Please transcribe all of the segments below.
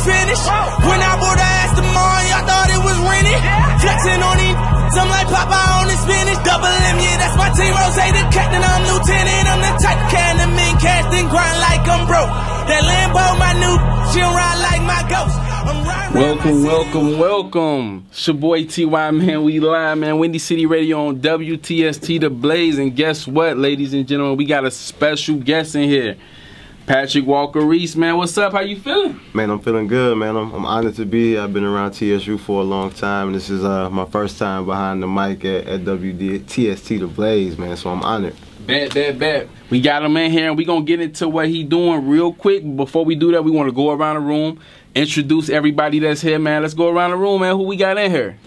finished. When I bought the ass tomorrow, y'all thought it was rented. Flexing on these, I'm like Popeye on the spinach. Double M, yeah, that's my team. Rose, the captain, I'm lieutenant. I'm the type of kind of mean cast and grind like I'm broke. That Lambo, my new, she'll ride like my ghost. Welcome. It's your boy TY, man. We live, man. Windy City Radio on WTST The Blaze. And guess what, ladies and gentlemen? We got a special guest in here. Patrick Walker-Reese, man. What's up? How you feeling? Man, I'm feeling good, man. I'm honored to be here. I've been around TSU for a long time. This is my first time behind the mic at WTST The Blaze, man. So I'm honored. Bet. We got him in here, and we going to get into what he doing real quick. Before we do that, we want to go around the room, introduce everybody that's here, man. Let's go around the room, man. Who we got in here?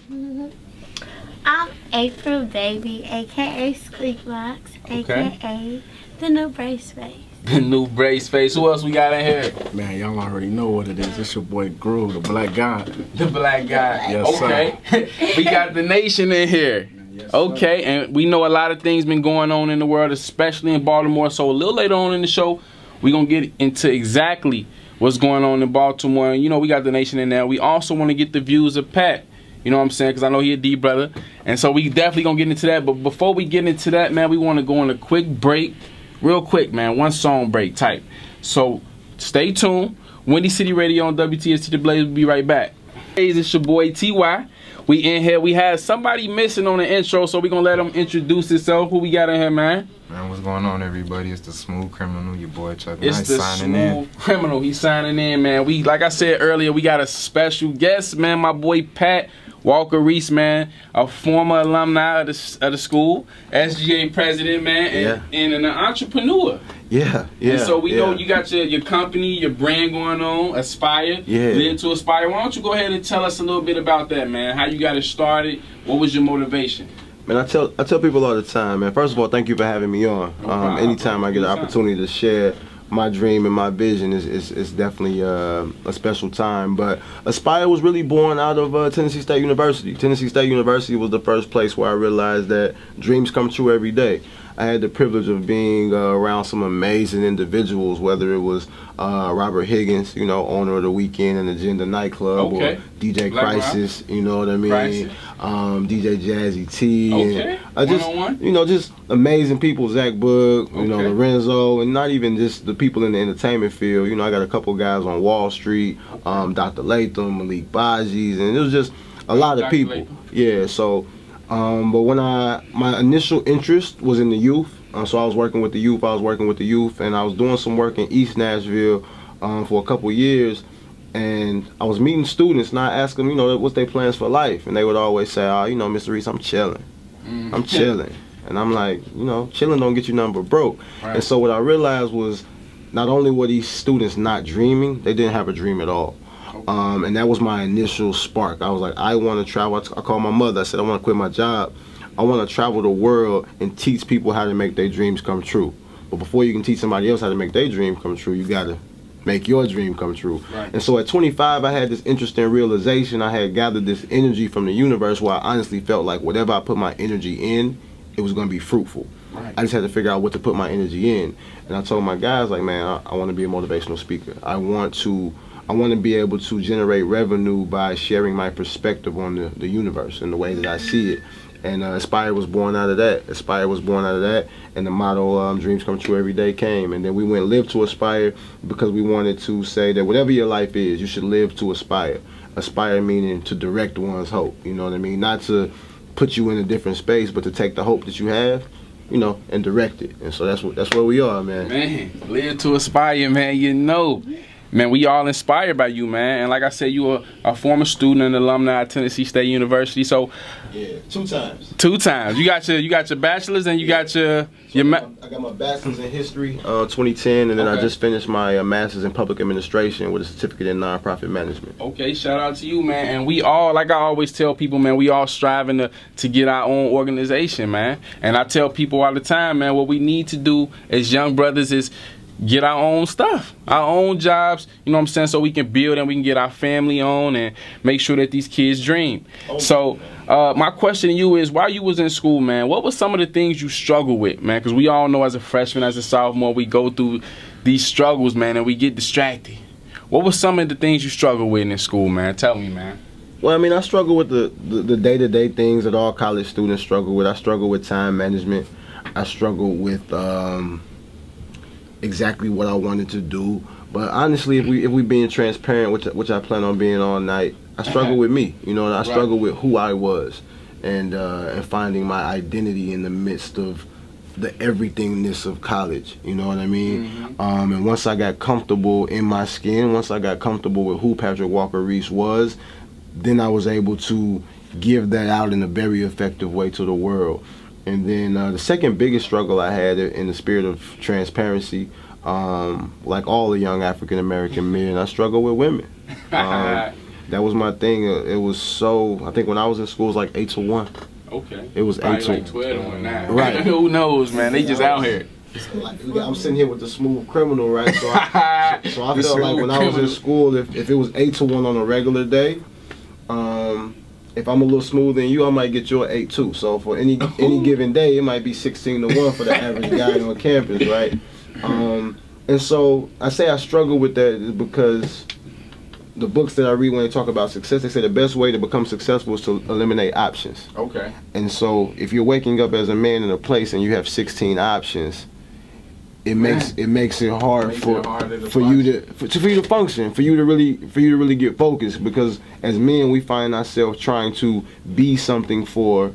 I'm April Baby, a.k.a. Squeakbox, a.k.a. the new brace face. The new brace face. Who else we got in here? Man, y'all already know what it is. It's your boy Groove, the black guy. The black guy. Yes, okay. We got the nation in here. Yes, okay, and we know a lot of things been going on in the world, especially in Baltimore. So a little later on in the show, we're going to get into exactly what's going on in Baltimore. And, you know, we got the nation in there. We also want to get the views of Pat. You know what I'm saying? Because I know he a D brother. And so we definitely going to get into that. But before we get into that, man, we want to go on a quick break. Real quick, man. One song break type. So stay tuned. Windy City Radio on WTST The Blaze. We'll be right back. Hey, it's your boy TY. We in here. We had somebody missing on the intro, so we're going to let him introduce himself. Who we got in here, man? Man, what's going on, everybody? It's the Smooth Criminal, your boy Chuck. It's Nice the signing in. Smooth Criminal. He's signing in, man. We, like I said earlier, we got a special guest, man. My boy Pat Walker-Reese, man, a former alumni of the school, SGA president, man, and an entrepreneur. Yeah. And so we know you got your company, your brand going on, Aspire, Live to Aspire. Why don't you go ahead and tell us a little bit about that, man? How you got it started? What was your motivation? Man, I tell people all the time, man. First of all, thank you for having me on. Anytime I get an opportunity to share my dream and my vision is definitely a special time. But Aspire was really born out of Tennessee State University. Tennessee State University was the first place where I realized that dreams come true every day. I had the privilege of being around some amazing individuals, whether it was Robert Higgins, you know, owner of the Weekend and Agenda nightclub, or DJ Crisis, you know what I mean, DJ Jazzy T, and you know, just amazing people, Zach Boog, you know, Lorenzo, and not even just the people in the entertainment field. You know, I got a couple guys on Wall Street, Dr. Latham, Malik Bajis, and it was just a lot of people. Yeah, so. But when my initial interest was in the youth, so I was working with the youth, and I was doing some work in East Nashville for a couple years, and I was meeting students, and I asked them, you know, what's their plans for life, and they would always say, oh, you know, Mr. Reese, I'm chilling, I'm chilling, and I'm like, you know, chilling don't get you nothing but broke. And so what I realized was, not only were these students not dreaming, they didn't have a dream at all. And that was my initial spark. I was like, I want to travel. I called my mother. I said, I want to quit my job. I want to travel the world and teach people how to make their dreams come true. But before you can teach somebody else how to make their dream come true, you got to make your dream come true. And so at 25, I had this interesting realization. I had gathered this energy from the universe where I honestly felt like whatever I put my energy in, it was going to be fruitful. I just had to figure out what to put my energy in. And I told my guys, like, man, I want to be a motivational speaker. I want to be able to generate revenue by sharing my perspective on the universe and the way that I see it. And Aspire was born out of that. Aspire was born out of that, and the motto, dreams come true every day, came. And then we went Live to Aspire because we wanted to say that whatever your life is, you should live to aspire. Aspire meaning to direct one's hope, you know what I mean? Not to put you in a different space, but to take the hope that you have, you know, and direct it. And so that's where we are, man. Man, live to aspire, man, you know. Man, we all inspired by you, man. And like I said, you were a former student and alumni at Tennessee State University. So, yeah, 2 times. 2 times. You got your bachelor's and you got your I got my bachelor's in history, 2010, and then I just finished my master's in public administration with a certificate in nonprofit management. Okay, shout out to you, man. And we all, like I always tell people, man, we all striving to get our own organization, man. And I tell people all the time, man, what we need to do as young brothers is get our own stuff, our own jobs, you know what I'm saying, so we can build and we can get our family on and make sure that these kids dream. So my question to you is, while you was in school, man, what were some of the things you struggled with, man? Because we all know as a freshman, as a sophomore, we go through these struggles, man, and we get distracted. What were some of the things you struggled with in school, man? Tell me, man. Well, I mean, I struggle with the day-to-day things that all college students struggle with. I struggle with time management. I struggle with exactly what I wanted to do. But honestly, if we being transparent, which I plan on being all night, I struggle with me. You know, and I struggle with who I was, and finding my identity in the midst of the everythingness of college. You know what I mean? And once I got comfortable in my skin, once I got comfortable with who Patrick Walker-Reese was, then I was able to give that out in a very effective way to the world. And then the second biggest struggle I had, in the spirit of transparency, like all the young African American men, I struggle with women. That was my thing. It was so, I think when I was in school, it was like 8 to 1. Okay. It was probably 8 to like 12 to 1 now. Right. Who knows, man? They just out here. I'm sitting here with the smooth criminal, right? So I felt like when I was in school, if it was 8 to 1 on a regular day, if I'm a little smoother than you, I might get you an 8 too. So for any given day, it might be 16 to 1 for the average guy on campus, right? And so I say I struggle with that because the books that I read when they talk about success, they say the best way to become successful is to eliminate options. Okay. And so if you're waking up as a man in a place and you have 16 options, it makes it hard for you to function, for you to really get focused, because as men we find ourselves trying to be something for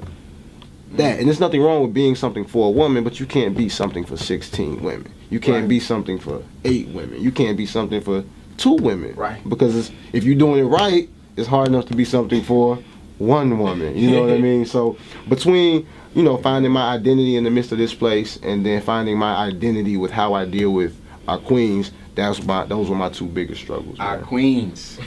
that. And there's nothing wrong with being something for a woman, but you can't be something for 16 women. You can't be something for 8 women. You can't be something for 2 women. Right. Because if you're doing it right, it's hard enough to be something for 1 woman. You know what I mean? So between, you know, finding my identity in the midst of this place and then finding my identity with how I deal with our queens, those were my 2 biggest struggles. Our queens.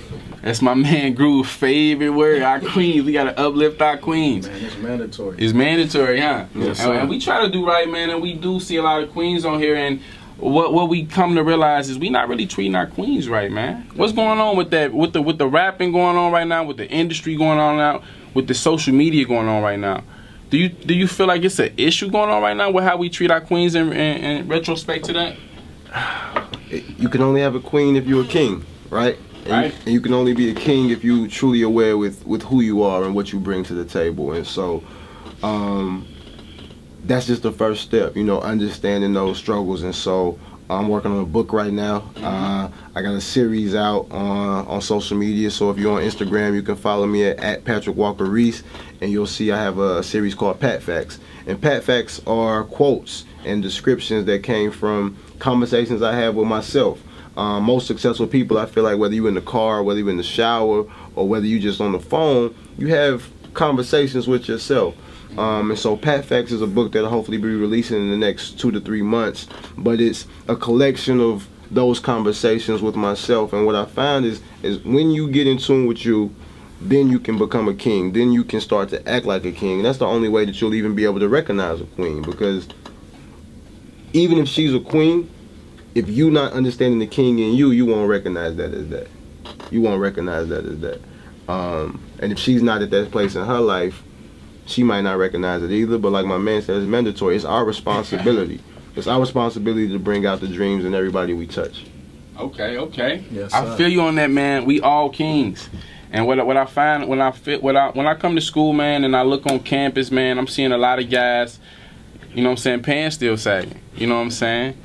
That's my man Groove's favorite word. Our queens. We gotta uplift our queens. Man, it's mandatory. It's mandatory, huh? Yes, and we try to do right, man, and we do see a lot of queens on here, and what we come to realize is we not really treating our queens right, man. What's going on with that? With the rapping going on right now, with the industry going on now, with the social media going on right now? Do you feel like it's an issue going on right now with how we treat our queens in retrospect to that? You can only have a queen if you're a king, right? And you can only be a king if you truly aware with who you are and what you bring to the table. And so that's just the first step, you know, understanding those struggles. And so I'm working on a book right now. I got a series out on social media. So if you're on Instagram, you can follow me at Patrick Walker-Reese, and you'll see I have a series called Pat Facts. And Pat Facts are quotes and descriptions that came from conversations I have with myself. Most successful people, I feel like, whether you're in the car, whether you're in the shower, or whether you're just on the phone, you have conversations with yourself. And so Pat Facts is a book that'll hopefully be releasing in the next 2 to 3 months, but it's a collection of those conversations with myself. And what I found is when you get in tune with you, then you can become a king. Then you can start to act like a king. And that's the only way that you'll even be able to recognize a queen, because even if she's a queen, if you're not understanding the king in you, you won't recognize that as that. You won't recognize that as that. And if she's not at that place in her life, she might not recognize it either. But like my man said, it's mandatory. It's our responsibility. It's our responsibility to bring out the dreams in everybody we touch. Okay, okay. Yes, I feel you on that, man. We all kings. And what I find when I come to school, man, and I look on campus, man, I'm seeing a lot of guys, you know what I'm saying, pants still sagging. You know what I'm saying?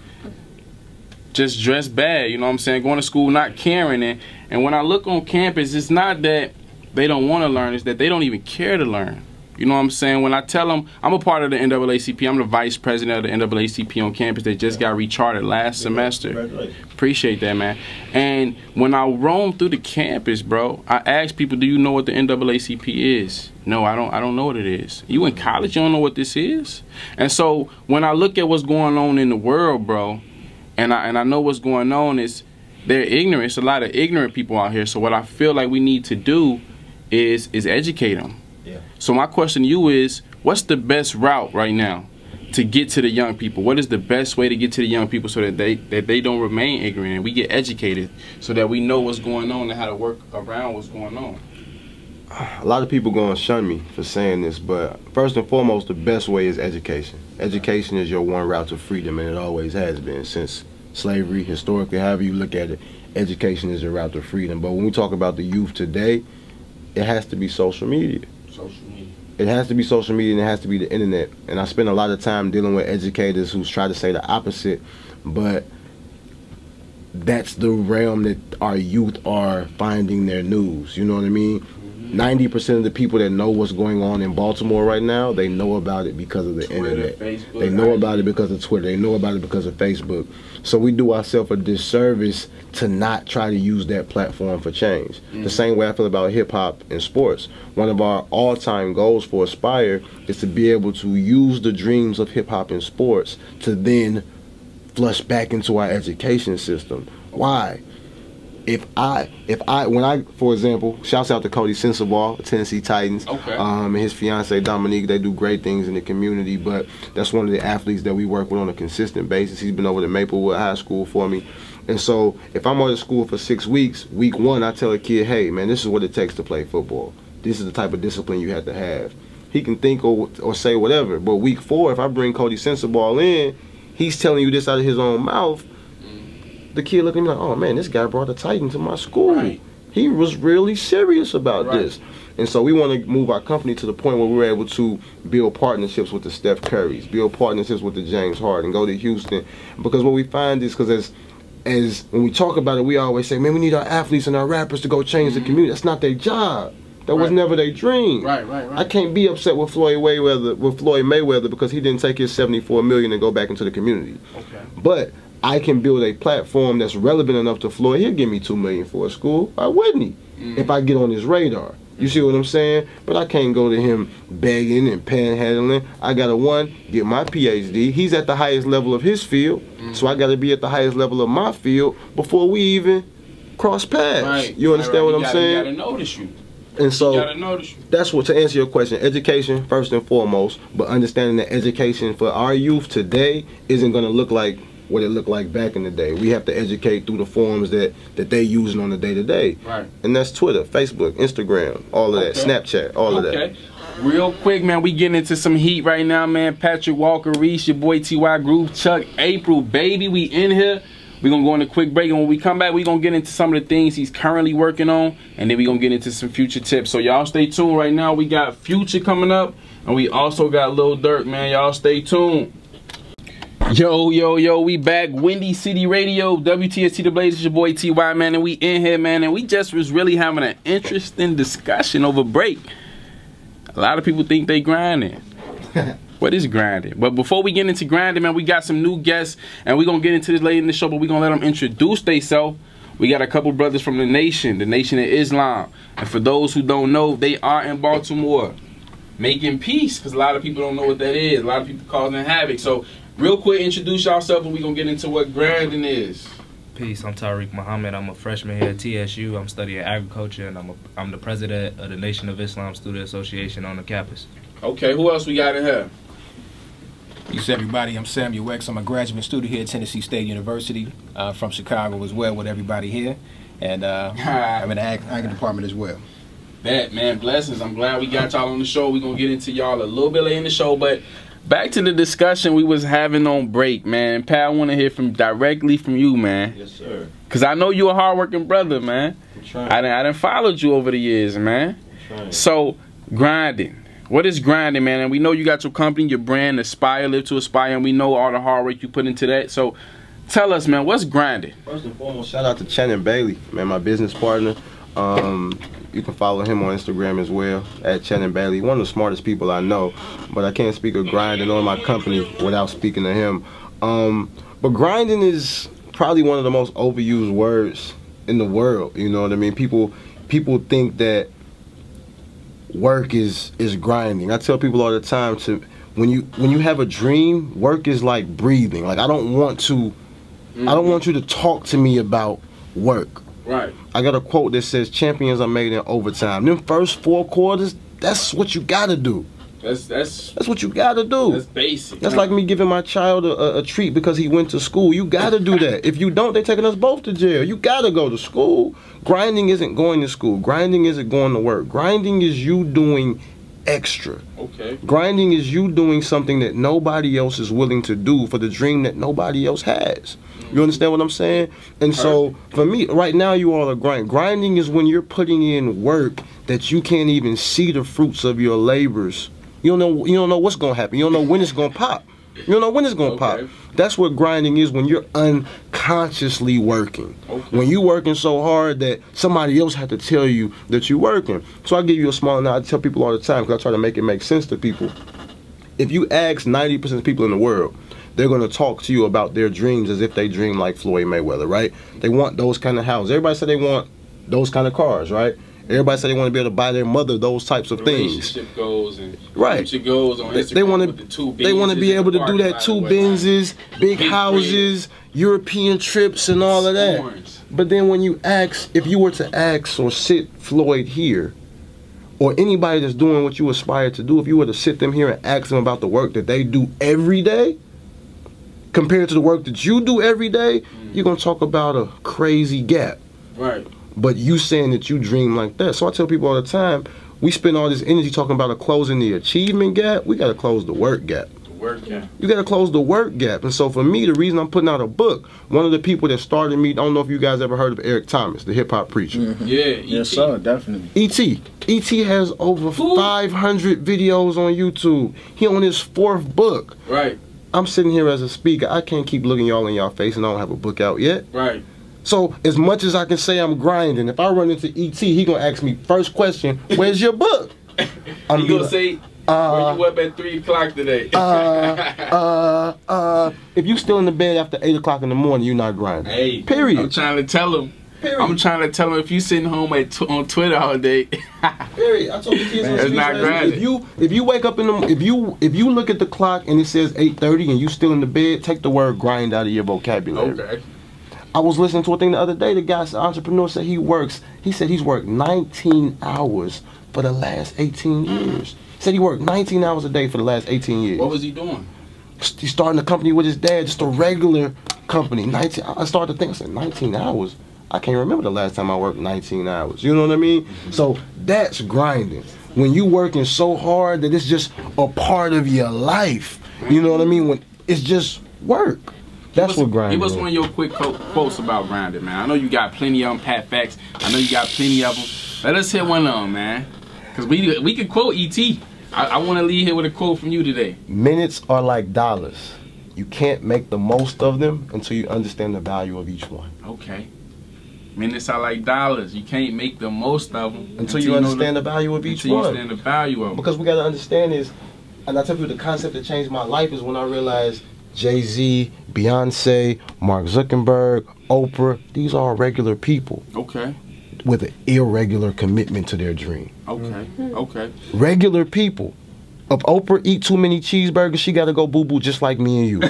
Just dressed bad, you know what I'm saying? Going to school not caring. And when I look on campus, it's not that they don't want to learn, it's that they don't even care to learn. You know what I'm saying? When I tell them, I'm a part of the NAACP, I'm the vice president of the NAACP on campus that just got recharted last semester. Appreciate that, man. And when I roam through the campus, bro, I ask people, do you know what the NAACP is? No, I don't know what it is. You in college, you don't know what this is? And so when I look at what's going on in the world, bro, and I know what's going on is they're ignorant. It's a lot of ignorant people out here. So what I feel like we need to do is educate them. Yeah. So my question to you is, what's the best route right now to get to the young people? What is the best way to get to the young people so that they don't remain ignorant and we get educated so that we know what's going on and how to work around what's going on? A lot of people gonna shun me for saying this, but first and foremost, the best way is education. Education is your one route to freedom, and it always has been since slavery, historically, however you look at it, education is a route to freedom. But when we talk about the youth today, it has to be social media. It has to be social media, and it has to be the internet. And I spend a lot of time dealing with educators who try to say the opposite, but that's the realm that our youth are finding their news. You know what I mean? 90% of the people that know what's going on in Baltimore right now, they know about it because of the internet. Facebook, they know about it because of Twitter. They know about it because of Facebook. So we do ourselves a disservice to not try to use that platform for change. The same way I feel about hip-hop and sports. One of our all-time goals for Aspire is to be able to use the dreams of hip-hop and sports to then flush back into our education system. Why? For example, shouts out to Cody Sensabaugh, Tennessee Titans, and his fiance Dominique. They do great things in the community, but that's one of the athletes that we work with on a consistent basis. He's been over to Maplewood High School for me. And so if I'm out of school for 6 weeks, week 1, I tell a kid, hey, man, this is what it takes to play football. This is the type of discipline you have to have. He can think or say whatever, but week 4, if I bring Cody Sensabaugh in, he's telling you this out of his own mouth. The kid looking at me like, oh man, this guy brought a Titan to my school. Right. He was really serious about this. And so we want to move our company to the point where we're able to build partnerships with the Steph Currys, build partnerships with the James Harden, go to Houston. Because what we find is, because as when we talk about it, we always say, man, we need our athletes and our rappers to go change the community. That's not their job. That was never their dream. Right. I can't be upset with Floyd Mayweather because he didn't take his $74 million and go back into the community. But I can build a platform that's relevant enough to Floyd. He'll give me $2 million for a school. Why wouldn't he? If I get on his radar. You see what I'm saying? But I can't go to him begging and panhandling. I gotta get my PhD. He's at the highest level of his field, so I gotta be at the highest level of my field before we even cross paths. You understand what I'm saying? You gotta notice you. And so that's what, to answer your question, education first and foremost, but understanding that education for our youth today isn't gonna look like what it looked like back in the day. We have to educate through the forms that they using on the day-to-day. And that's Twitter, Facebook, Instagram, all of that, Snapchat, all of that. Real quick, man, we getting into some heat right now, man. Patrick Walker-Reese, your boy T.Y. Groove, Chuck, April, baby, we in here. We're going to go on a quick break, and when we come back, we're going to get into some of the things he's currently working on, and then we're going to get into some future tips. So y'all stay tuned. Right now, we got Future coming up, and we also got Lil Durk, man. Y'all stay tuned. Yo, we back. Windy City Radio, WTST The Blaze, your boy T.Y., man, and we in here, man, and we just was really having an interesting discussion over break. A lot of people think they grinding. What is grinding? But before we get into grinding, man, we got some new guests, and we're going to get into this later in the show, but we're going to let them introduce themselves. We got a couple brothers from the Nation of Islam, and for those who don't know, they are in Baltimore making peace, because a lot of people don't know what that is. A lot of people causing havoc. So real quick, introduce yourself, and we're going to get into what grinding is. Peace, I'm Tariq Muhammad. I'm a freshman here at TSU. I'm studying agriculture, and I'm the president of the Nation of Islam Student Association on the campus. Okay, who else we got in here? Peace, everybody. I'm Samuel X. I'm a graduate student here at Tennessee State University, from Chicago as well with everybody here. And I'm in the ag department as well. Man, blessings. I'm glad we got y'all on the show. We're going to get into y'all a little bit later in the show, but back to the discussion we was having on break, man. Pat, I want to hear directly from you, man. Yes, sir. Because I know you a hard-working brother, man. I'm trying. I done followed you over the years, man. I'm trying. So, grinding. What is grinding, man? And we know you got your company, your brand, Aspire, Live to Aspire, and we know all the hard work you put into that. So, tell us, man, what's grinding? First and foremost, shout out to Channing Bailey, man, my business partner. You can follow him on Instagram as well, at Channing Bailey. One of the smartest people I know, but I can't speak of grinding on my company without speaking to him. But grinding is probably one of the most overused words in the world, you know what I mean? People think that work is grinding. I tell people all the time, when you have a dream, work is like breathing. Like I don't want you to talk to me about work. Right. I got a quote that says, champions are made in overtime. Them first 4 quarters, that's what you gotta do. That's what you gotta do. That's basic. That's like me giving my child a treat because he went to school. You gotta do that. If you don't, they're taking us both to jail. You gotta go to school. Grinding isn't going to school. Grinding isn't going to work. Grinding is you doing extra. Okay. Grinding is you doing something that nobody else is willing to do for the dream that nobody else has. You understand what I'm saying? And so for me, right now you all are grinding. Grinding is when you're putting in work that you can't even see the fruits of your labors. You don't know what's gonna happen. You don't know when it's gonna pop. You don't know when it's gonna pop. That's what grinding is, when you're unconsciously working. When you working so hard that somebody else had to tell you that you're working. So I give you a small analogy. I tell people all the time, because I try to make it make sense to people. If you ask 90% of people in the world, they're gonna talk to you about their dreams as if they dream like Floyd Mayweather, right? They want those kind of houses. Everybody said they want those kind of cars, right? Everybody said they want to be able to buy their mother those types of things. Relationship goals and right. Goals on Instagram. They want to be able to do that, 2 Benzes, big houses, European trips, and all of that. But then when you ask, if you were to ask or sit Floyd here, or anybody that's doing what you aspire to do, if you were to sit them here and ask them about the work that they do every day, compared to the work that you do every day, you're gonna talk about a crazy gap. Right. But you saying that you dream like that. So I tell people all the time, we spend all this energy talking about closing the achievement gap. We got to close the work gap. The work gap. You got to close the work gap. And so for me, the reason I'm putting out a book, one of the people that started me, I don't know if you guys ever heard of Eric Thomas, the hip hop preacher. Yeah, yes sir, definitely. E.T. has over 500 videos on YouTube. He on his 4th book. Right. I'm sitting here as a speaker. I can't keep looking y'all in y'all face and I don't have a book out yet. Right. So as much as I can say I'm grinding, if I run into E.T., he gonna ask me first question, "Where's your book?" I'm gonna say, "Where you up at 3 o'clock today?" If you still in the bed after 8 o'clock in the morning, you're not grinding. Hey, period. I'm trying to tell him. Period. I'm trying to tell him if you sitting home on Twitter all day. Period. I told the kids it's not grinding. If you wake up in the if you look at the clock and it says 8:30 and you still in the bed, take the word grind out of your vocabulary. Okay. I was listening to a thing the other day. The guy, the entrepreneur, said he said he's worked 19 hours for the last 18 years. He said he worked 19 hours a day for the last 18 years. What was he doing? He's starting a company with his dad, just a regular company. I started to think, I said, 19 hours? I can't remember the last time I worked 19 hours. You know what I mean? So that's grinding. When you working so hard that it's just a part of your life. You know what I mean? When it's just work. That's what grinding is. Give us one of your quick quotes about grinding, man. I know you got plenty of them, Pat Facts. I know you got plenty of them. Let us hit one of them, man. Because we could quote E.T. I want to leave here with a quote from you today. Minutes are like dollars. You can't make the most of them until you understand the value of each one. Okay. Minutes are like dollars. You can't make the most of them until you understand the value of each one. Until you understand the value of them. Because we got to understand is, and I tell you the concept that changed my life is when I realized Jay-Z, Beyonce, Mark Zuckerberg, Oprah, these are all regular people. Okay. With an irregular commitment to their dream. Okay. Okay. Regular people. If Oprah eat too many cheeseburgers, she got to go boo-boo just like me and you.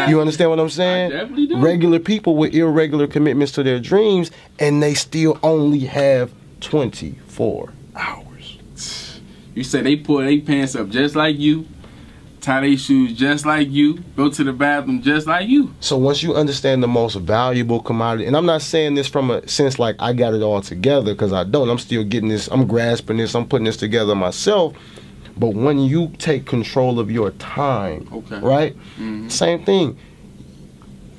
You understand what I'm saying? I definitely do. Regular people with irregular commitments to their dreams, and they still only have 24 hours. You say they pull their pants up just like you, tie their shoes just like you, go to the bathroom just like you. So once you understand the most valuable commodity, and I'm not saying this from a sense like I got it all together, because I don't. I'm still getting this, I'm grasping this, I'm putting this together myself. But when you take control of your time, okay, right? Same thing.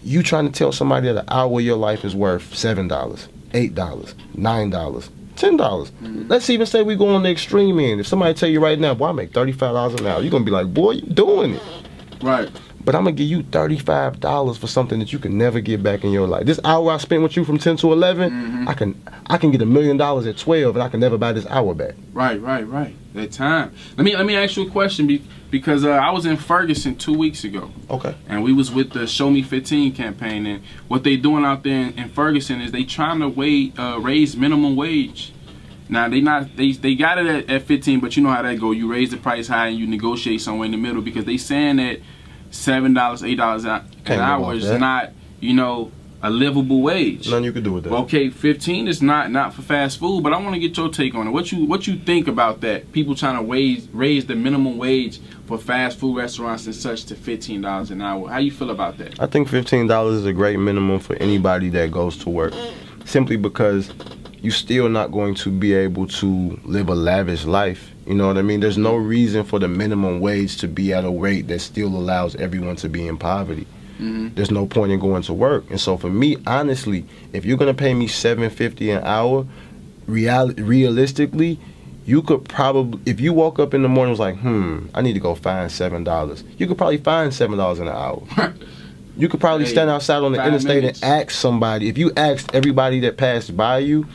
You trying to tell somebody that an hour of your life is worth $7, $8, $9, $10. Let's even say we go on the extreme end. If somebody tell you right now, boy, I make $35 an hour, you're gonna be like, boy, you doing it. Right. But I'm gonna give you $35 for something that you can never get back in your life. This hour I spent with you from 10 to 11, I can get $1 million at 12, and I can never buy this hour back. Right. That time. Let me ask you a question because I was in Ferguson 2 weeks ago. Okay. And we was with the Show Me 15 campaign, and what they doing out there in Ferguson is they trying to raise minimum wage. Now they got it at 15, but you know how that go. You raise the price high and you negotiate somewhere in the middle because they saying that $7, $8 an hour is not, you know, a livable wage. Nothing you can do with that. Okay, 15 is not for fast food, but I want to get your take on it. What you think about that? People trying to raise the minimum wage for fast food restaurants and such to $15 an hour. How you feel about that? I think $15 is a great minimum for anybody that goes to work, simply because you're still not going to be able to live a lavish life You know what I mean? There's no reason for the minimum wage to be at a rate that still allows everyone to be in poverty. There's no point in going to work. And so for me, honestly, if you're gonna pay me $7.50 an hour, realistically, you could probably, if you woke up in the morning and was like, I need to go find $7, you could probably find $7 an hour. You could probably stand outside on the interstate and ask somebody. If you asked everybody that passed by you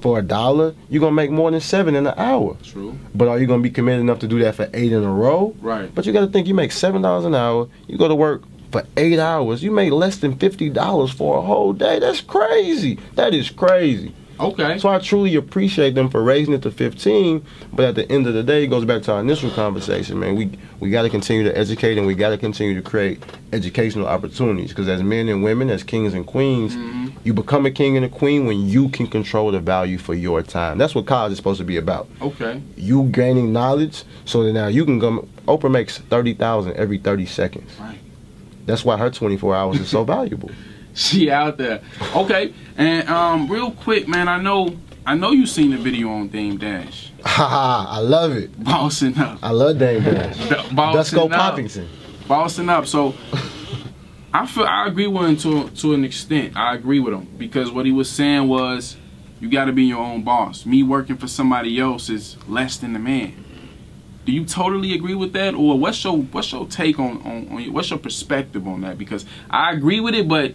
for $1, you're gonna make more than $7 in an hour. True. But are you gonna be committed enough to do that for 8 in a row? Right. But you gotta think, you make $7 an hour, you go to work for 8 hours, you make less than $50 for a whole day. That's crazy. That is crazy. Okay. So I truly appreciate them for raising it to 15, but at the end of the day, it goes back to our initial conversation, man. We got to continue to educate, and we got to continue to create educational opportunities, because as men and women, as kings and queens, you become a king and a queen when you can control the value for your time. That's what college is supposed to be about. Okay. You gaining knowledge so that now you can go. Oprah makes $30,000 every 30 seconds. Right. That's why her 24 hours is so valuable. She out there. Okay. And real quick, man, I know you seen the video on Dame Dash. Haha, I love it. Bossing up. I love Dame Dash. Dusko Poppington. Bossing up. So I agree with him to an extent. I agree with him, because what he was saying was, you got to be your own boss. Me working for somebody else is less than the man. Do you totally agree with that, or what's your take on what's your perspective on that? Because I agree with it, but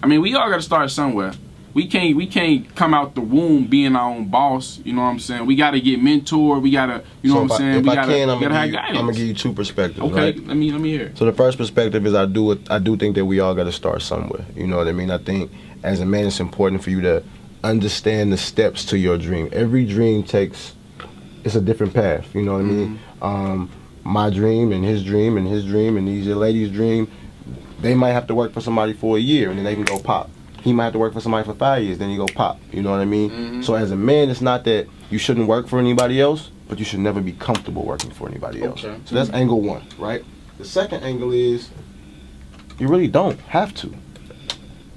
I mean, we all got to start somewhere. We can't come out the womb being our own boss. You know what I'm saying? We got to get mentored. We got to, you know what I'm saying? I'm gonna give you two perspectives. Okay, right? let me hear it. So the first perspective is I do think that we all got to start somewhere. You know what I mean? I think as a man, it's important for you to understand the steps to your dream. Every dream it's a different path. You know what I mean? My dream and his dream and his dream and these ladies' dream, they might have to work for somebody for a year and then they can go pop. He might have to work for somebody for 5 years, then you go pop. You know what I mean? So as a man, it's not that you shouldn't work for anybody else, but you should never be comfortable working for anybody else. Okay. So that's angle one, right? The second angle is you really don't have to.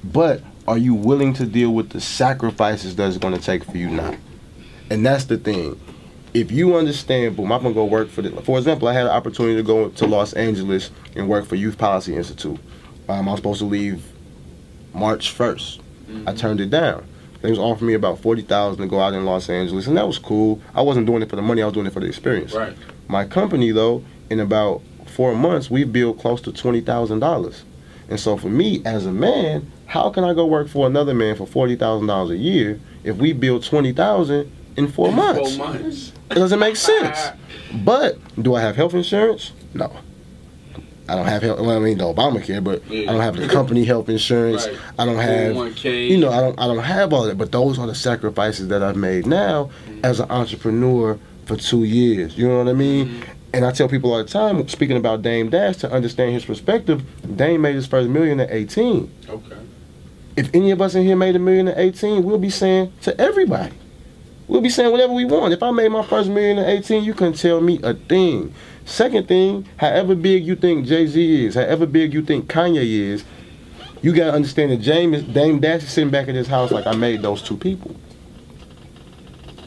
But are you willing to deal with the sacrifices that it's going to take for you now? And that's the thing. If you understand, boom, I'm going to go work for example, I had an opportunity to go to Los Angeles and work for Youth Policy Institute. I was supposed to leave March 1st. I turned it down. They was offering me about $40,000 to go out in Los Angeles, and that was cool. I wasn't doing it for the money, I was doing it for the experience. Right. My company, though, in about 4 months, we built close to $20,000. And so for me, as a man, how can I go work for another man for $40,000 a year if we build $20,000 in 4 months? 4 months. It doesn't make sense. But do I have health insurance? No. I don't have health. Well, I mean, the Obamacare, but I don't have the company health insurance. Right. I don't have, 401k. you know, I don't have all that. But those are the sacrifices that I've made now as an entrepreneur for 2 years. You know what I mean? And I tell people all the time, speaking about Dame Dash, to understand his perspective, Dame made his first $1 million at 18. Okay. If any of us in here made $1 million at 18, we'll be saying to everybody, we'll be saying whatever we want. If I made my first $1 million at 18, you couldn't tell me a thing. Second thing, however big you think Jay-Z is, however big you think Kanye is, you gotta understand that Dame Dash is sitting back at his house like, I made those two people.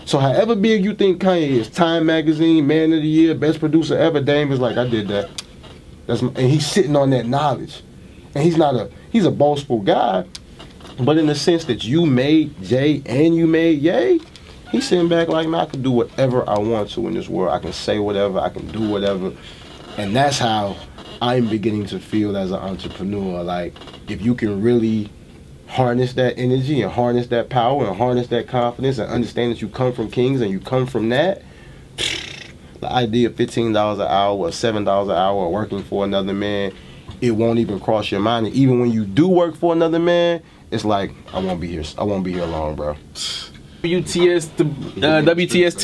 So however big you think Kanye is, Time Magazine, Man of the Year, Best Producer Ever, Dame is like, I did that. And he's sitting on that knowledge. And he's a boastful guy, but in the sense that you made Jay and you made Ye, he's sitting back like, man, I can do whatever I want to in this world. I can say whatever, I can do whatever. And that's how I'm beginning to feel as an entrepreneur. Like, if you can really harness that energy and harness that power and harness that confidence and understand that you come from kings and you come from that, the idea of $15 an hour or $7 an hour working for another man, it won't even cross your mind. And even when you do work for another man, it's like, I won't be here long, bro. WTST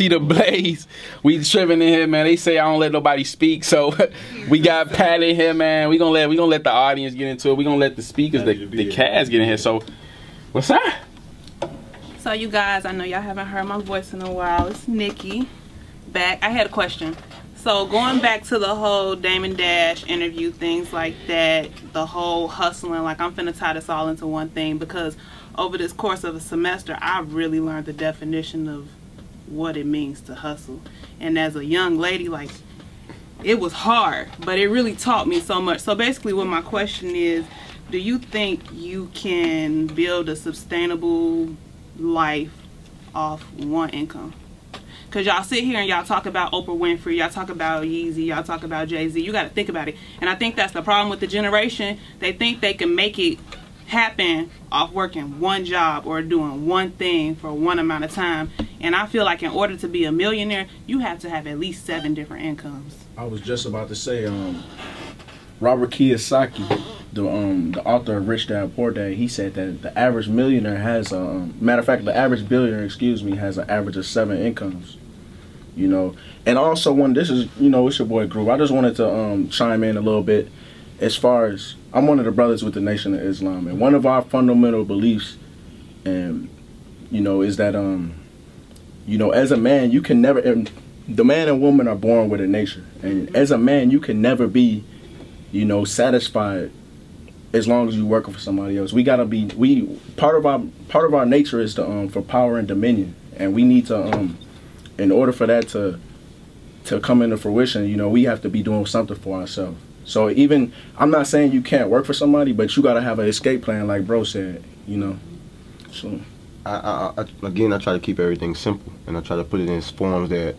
the Blaze. We tripping in here, man. They say I don't let nobody speak, so we got Pat in here, man. We gonna let the audience get into it. We gonna let the speakers, the cast get in here. So, what's up? So you guys, I know y'all haven't heard my voice in a while. It's Nikki back. I had a question. So going back to the whole Dame Dash interview, things like that, the whole hustling, like I'm finna tie this all into one thing, because over this course of a semester, I really learned the definition of what it means to hustle. And as a young lady, like, it was hard, but it really taught me so much. So basically what my question is, do you think you can build a sustainable life off one income? Because y'all sit here and y'all talk about Oprah Winfrey, y'all talk about Yeezy, y'all talk about Jay-Z. You got to think about it. And I think that's the problem with the generation. They think they can make it happen off working one job or doing one thing for one amount of time. And I feel like in order to be a millionaire, you have to have at least 7 different incomes. I was just about to say, Robert Kiyosaki, the author of Rich Dad Poor Dad, he said that the average millionaire has matter of fact, the average billionaire, excuse me, has an average of 7 incomes. You know, and also this is, you know, it's your boy Groove. I just wanted to chime in a little bit as far as I'm one of the brothers with the Nation of Islam, and one of our fundamental beliefs, and you know, is that you know, as a man, you can never. The man and woman are born with a nature, and as a man, you can never be, you know, satisfied as long as you working for somebody else. We gotta be. Part of our nature is to for power and dominion, and we need to in order for that to come into fruition, you know, we have to be doing something for ourselves. So even, I'm not saying you can't work for somebody, but you gotta have an escape plan, like bro said, you know. So again, I try to keep everything simple, and I try to put it in forms that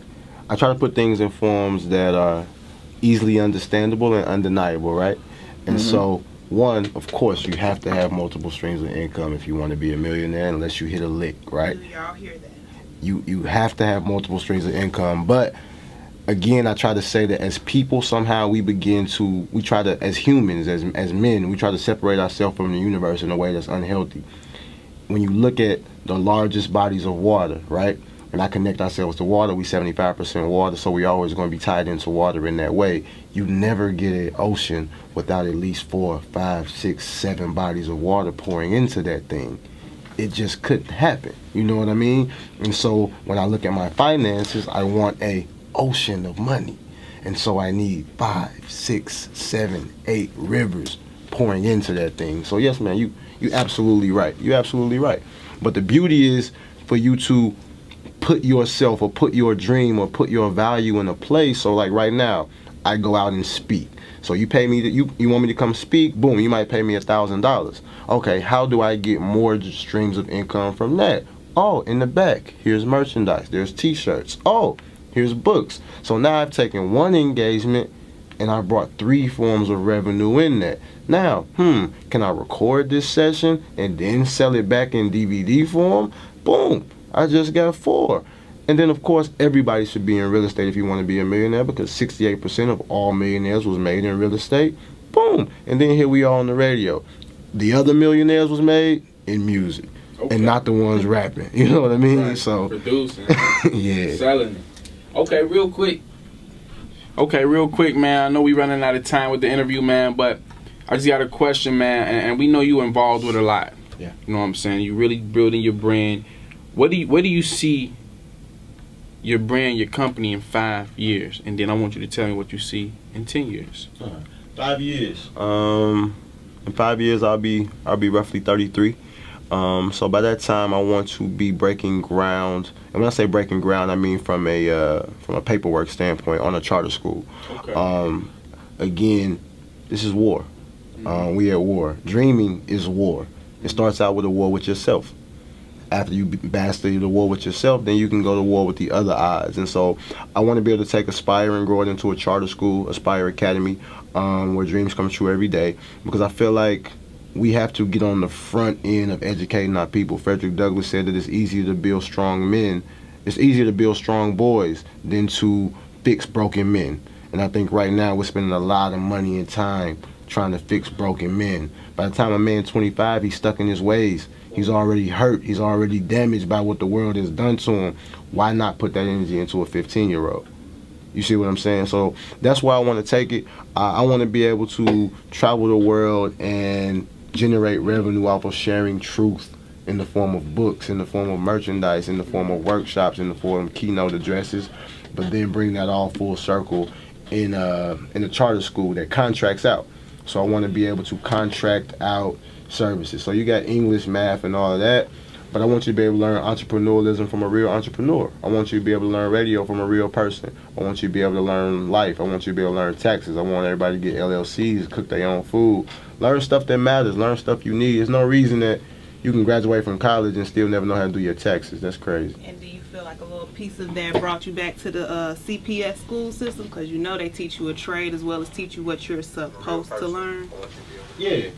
I try to put things in forms that are easily understandable and undeniable, right? And so, one, of course, you have to have multiple streams of income if you want to be a millionaire, unless you hit a lick, right? Do y'all hear that? You have to have multiple streams of income, but again, I try to say that as people, somehow we try to, as humans, as men, we try to separate ourselves from the universe in a way that's unhealthy. When you look at the largest bodies of water, right, and I connect ourselves to water, we 75% water, so we always going to be tied into water in that way. You never get an ocean without at least 4, 5, 6, 7 bodies of water pouring into that thing. It just couldn't happen, you know what I mean? And so when I look at my finances, I want a ocean of money, and so I need 5, 6, 7, 8 rivers pouring into that thing. So yes, man, you absolutely right. You're absolutely right. But the beauty is for you to put yourself or put your dream or put your value in a place. So like right now, I go out and speak. So you pay me, you want me to come speak, boom, you might pay me $1,000. Okay, how do I get more streams of income from that? Oh, in the back, here's merchandise, there's t-shirts. Oh, here's books. So now I've taken one engagement and I brought 3 forms of revenue in that. Now, can I record this session and then sell it back in DVD form? Boom, I just got 4. And then of course, everybody should be in real estate if you want to be a millionaire, because 68% of all millionaires was made in real estate. Boom, and then here we are on the radio. The other millionaires was made in music, and not the ones rapping. You know what I mean? Right. So producing, yeah, selling it. Okay, real quick, man. I know we running out of time with the interview, man, but I just got a question, man, and we know you involved with a lot. Yeah. You know what I'm saying? You really building your brand. Where do you see your brand, your company in 5 years? And then I want you to tell me what you see in 10 years. 5 years. In 5 years, I'll be roughly 33. So by that time, I want to be breaking ground. And when I say breaking ground, I mean from a paperwork standpoint on a charter school. Okay. Again, this is war. We at war. Dreaming is war. It starts out with a war with yourself. After you master the war with yourself, then you can go to war with the other odds. And so I want to be able to take Aspire and grow it into a charter school, Aspire Academy, where dreams come true every day. Because I feel like we have to get on the front end of educating our people. Frederick Douglass said that it's easier to build strong men. It's easier to build strong boys than to fix broken men. And I think right now we're spending a lot of money and time trying to fix broken men. By the time a man's 25, he's stuck in his ways. He's already hurt. He's already damaged by what the world has done to him. Why not put that energy into a 15-year-old? You see what I'm saying? So that's why I want to take it. I want to be able to travel the world and generate revenue off of sharing truth in the form of books, in the form of merchandise, in the form of workshops, in the form of keynote addresses, but then bring that all full circle in a charter school that contracts out. So I want to be able to contract out services. So you got English, math, and all of that. But I want you to be able to learn entrepreneurialism from a real entrepreneur. I want you to be able to learn radio from a real person. I want you to be able to learn life. I want you to be able to learn taxes. I want everybody to get LLCs, cook their own food. Learn stuff that matters. Learn stuff you need. There's no reason that you can graduate from college and still never know how to do your taxes. That's crazy. And do you feel like a little piece of that brought you back to the CPS school system? Because you know they teach you a trade as well as teach you what you're supposed to learn. Yeah.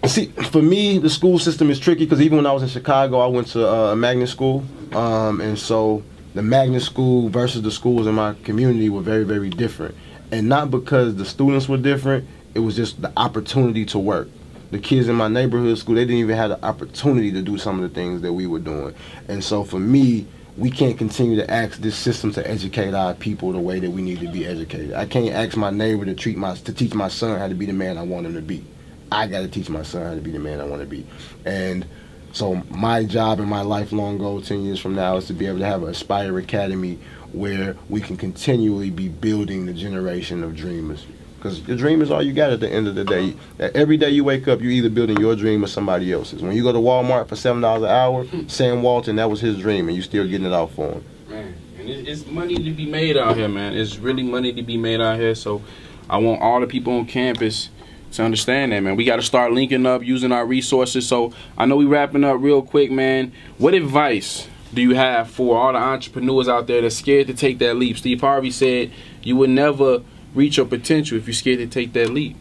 See, for me, the school system is tricky because even when I was in Chicago, I went to a magnet school. And so the magnet school versus the schools in my community were very, very different. And not because the students were different, it was just the opportunity to work. The kids in my neighborhood school, they didn't even have the opportunity to do some of the things that we were doing. And so for me, we can't continue to ask this system to educate our people the way that we need to be educated. I can't ask my neighbor to teach my son how to be the man I want him to be. I got to teach my son how to be the man I want to be. And so my job and my lifelong goal 10 years from now is to be able to have an Aspire Academy where we can continually be building the generation of dreamers. Because your dream is all you got at the end of the day. Every day you wake up, you're either building your dream or somebody else's. When you go to Walmart for $7 an hour, Sam Walton, that was his dream, and you still getting it out for him. Man, and it's money to be made out here, man. It's really money to be made out here. So I want all the people on campus to understand that, man. We got to start linking up, using our resources. So I know we wrapping up real quick, man. What advice do you have for all the entrepreneurs out there that's scared to take that leap? Steve Harvey said you would never reach your potential if you're scared to take that leap.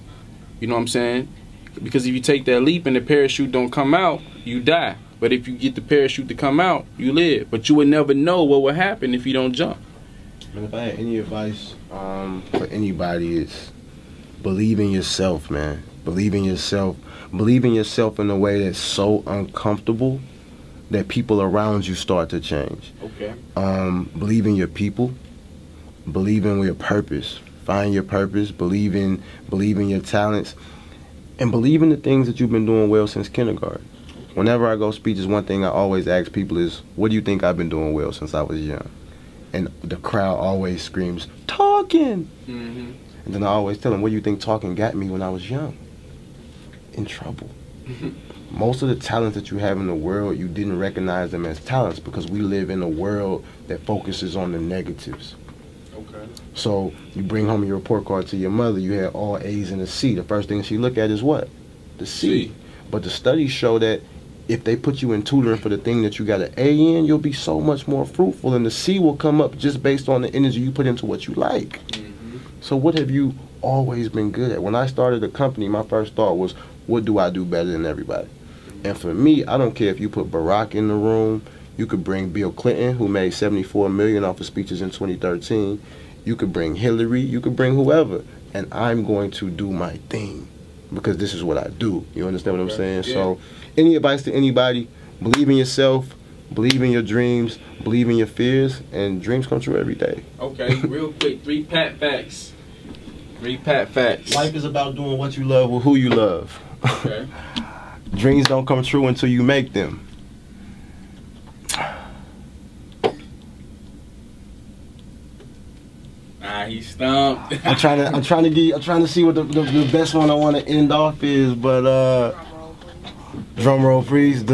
You know what I'm saying? Because if you take that leap and the parachute don't come out, you die. But if you get the parachute to come out, you live. But you would never know what would happen if you don't jump. And if I had any advice for anybody, it's believe in yourself, man. Believe in yourself. Believe in yourself in a way that's so uncomfortable that people around you start to change. Okay. Believe in your people. Believe in your purpose. Find your purpose. Believe in your talents. And believe in the things that you've been doing well since kindergarten. Whenever I go speeches, one thing I always ask people is, what do you think I've been doing well since I was young? And the crowd always screams, talking! Mm-hmm. And then I always tell them, what do you think talking got me when I was young? In trouble. Most of the talents that you have in the world, you didn't recognize them as talents because we live in a world that focuses on the negatives. Okay. So you bring home your report card to your mother, you had all A's and a C. The first thing she look at is what? The C. But the studies show that if they put you in tutoring for the thing that you got an A in, you'll be so much more fruitful, and the C will come up just based on the energy you put into what you like. Mm-hmm. So what have you always been good at? When I started the company, my first thought was, what do I do better than everybody? And for me, I don't care if you put Barack in the room. You could bring Bill Clinton, who made $74 million off of speeches in 2013. You could bring Hillary. You could bring whoever. And I'm going to do my thing because this is what I do. You understand what I'm saying? Yeah. So any advice to anybody, believe in yourself, believe in your dreams, believe in your fears, and dreams come true every day. Okay, real quick, 3 Pat facts. 3 Pat facts. Life is about doing what you love with who you love. Okay. Dreams don't come true until you make them. He's stumped. I'm trying to see what the best one I want to end off is, but drum roll freeze. In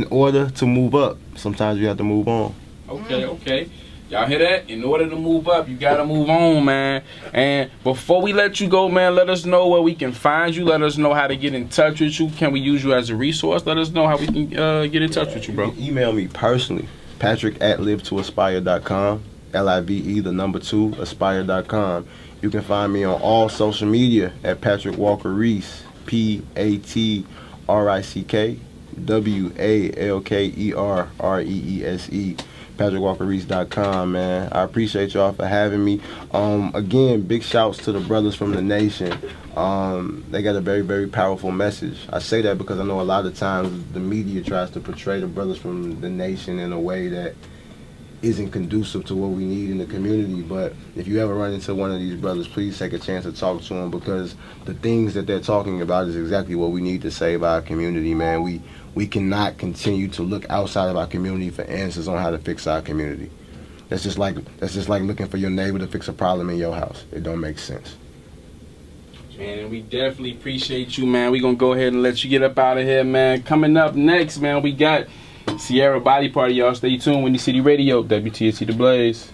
order to move up, sometimes you have to move on. Okay, okay. Y'all hear that? In order to move up, you gotta move on, man. And before we let you go, man, let us know where we can find you. Let us know how to get in touch with you. Can we use you as a resource? Let us know how we can get in touch with you, bro. Email me personally, patrick@livetoaspire.com. LIVE, the number 2, aspire.com. You can find me on all social media at Patrick Walker-Reese, PATRICK WALKERREESE, PatrickWalkerReese.com, man. I appreciate y'all for having me. Again, big shouts to the brothers from the nation. They got a very, very powerful message. I say that because I know a lot of times the media tries to portray the brothers from the nation in a way that isn't conducive to what we need in the community. But if you ever run into one of these brothers, please take a chance to talk to them, because the things that they're talking about is exactly what we need to save our community, man. We cannot continue to look outside of our community for answers on how to fix our community. That's just like looking for your neighbor to fix a problem in your house. It don't make sense. Man, and we definitely appreciate you, man. We gonna go ahead and let you get up out of here, man. Coming up next, man, we got Sierra Body Party, y'all. Stay tuned. Windy City Radio, WTST The Blaze.